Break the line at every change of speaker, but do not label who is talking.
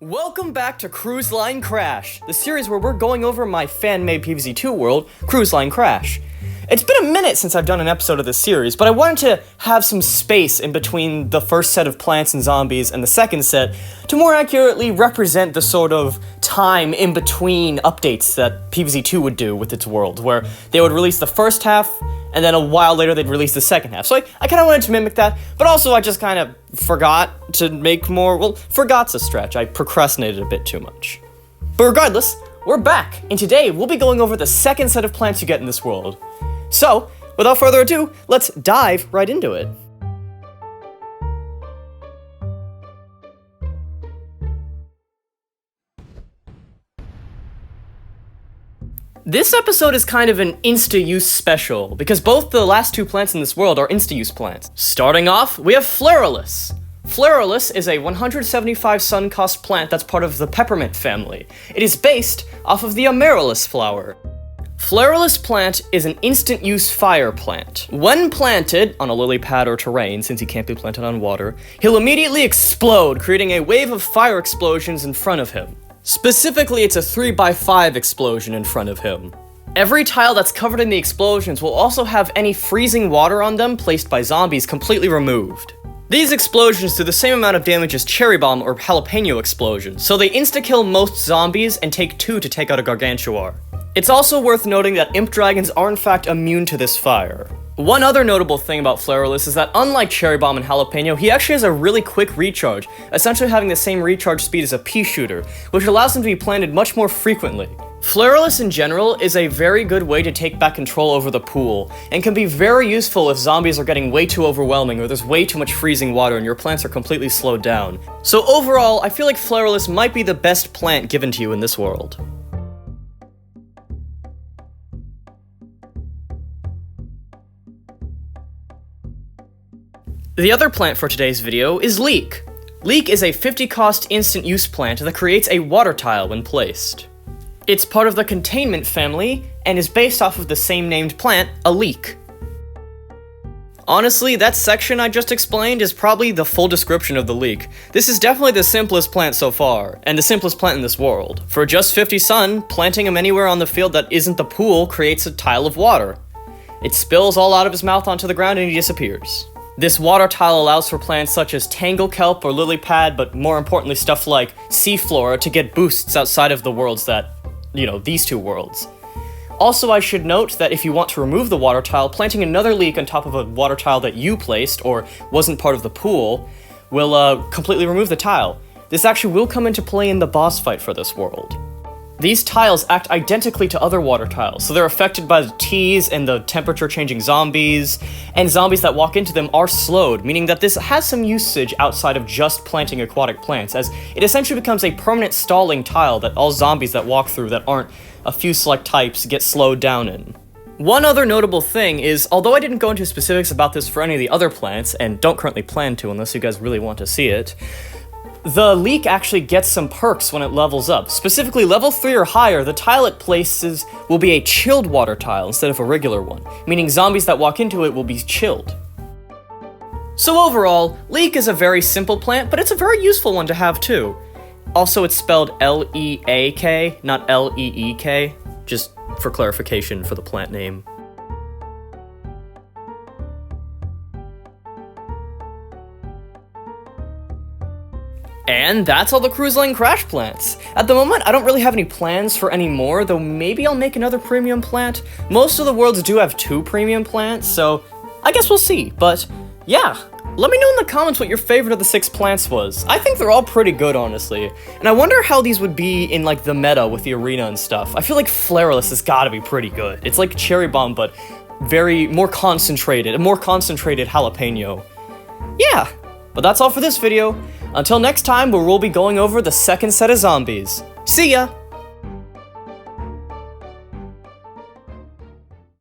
Welcome back to Cruise Line Crash, the series where we're going over my fan-made Pvz2 world, Cruise Line Crash. It's been a minute since I've done an episode of this series, but I wanted to have some space in between the first set of plants and zombies and the second set to more accurately represent the sort of time in between updates that Pvz2 would do with its world, where they would release the first half, and then a while later they'd release the second half. So I kind of wanted to mimic that, but also I just kind of forgot to make more, well, forgot's a stretch. I procrastinated a bit too much. But regardless, we're back, and today we'll be going over the second set of plants you get in this world. So, without further ado, let's dive right into it. This episode is kind of an insta-use special, because both the last two plants in this world are insta-use plants. Starting off, we have Floralus. Floralus is a 175 sun cost plant that's part of the peppermint family. It is based off of the amaryllis flower. Floralus plant is an instant-use fire plant. When planted on a lily pad or terrain, since he can't be planted on water, he'll immediately explode, creating a wave of fire explosions in front of him. Specifically, it's a 3x5 explosion in front of him. Every tile that's covered in the explosions will also have any freezing water on them placed by zombies completely removed. These explosions do the same amount of damage as cherry bomb or jalapeno explosions, so they insta-kill most zombies and take 2 to take out a gargantuar. It's also worth noting that imp dragons are in fact immune to this fire. One other notable thing about Floralus is that unlike cherry bomb and jalapeno, he actually has a really quick recharge, essentially having the same recharge speed as a Peashooter, which allows him to be planted much more frequently. Floralus in general is a very good way to take back control over the pool, and can be very useful if zombies are getting way too overwhelming or there's way too much freezing water and your plants are completely slowed down. So overall, I feel like Floralus might be the best plant given to you in this world. The other plant for today's video is Leek. Leek is a 50 cost instant use plant that creates a water tile when placed. It's part of the containment family and is based off of the same named plant, a leek. Honestly, that section I just explained is probably the full description of the leek. This is definitely the simplest plant so far, and the simplest plant in this world. For just 50 sun, planting him anywhere on the field that isn't the pool creates a tile of water. It spills all out of his mouth onto the ground and he disappears. This water tile allows for plants such as tangle kelp or lily pad, but more importantly stuff like sea flora to get boosts outside of the worlds that, these two worlds. Also, I should note that if you want to remove the water tile, planting another leek on top of a water tile that you placed or wasn't part of the pool will completely remove the tile. This actually will come into play in the boss fight for this world. These tiles act identically to other water tiles, so they're affected by the T's and the temperature-changing zombies, and zombies that walk into them are slowed, meaning that this has some usage outside of just planting aquatic plants, as it essentially becomes a permanent stalling tile that all zombies that walk through that aren't a few select types get slowed down in. One other notable thing is, although I didn't go into specifics about this for any of the other plants, and don't currently plan to unless you guys really want to see it, the leek actually gets some perks when it levels up. Specifically, level 3 or higher, the tile it places will be a chilled water tile instead of a regular one, meaning zombies that walk into it will be chilled. So overall, leek is a very simple plant, but it's a very useful one to have too. Also, it's spelled L-E-A-K, not L-E-E-K, just for clarification for the plant name. And that's all the Cruise Line Crash plants. At the moment, I don't really have any plans for any more, though maybe I'll make another premium plant. Most of the worlds do have 2 premium plants, so I guess we'll see. But yeah, let me know in the comments what your favorite of the 6 plants was. I think they're all pretty good, honestly. And I wonder how these would be in like the meta with the arena and stuff. I feel like Floralus has gotta be pretty good. It's like cherry bomb, but a more concentrated jalapeno. Yeah, but that's all for this video. Until next time, where we'll be going over the second set of zombies. See ya!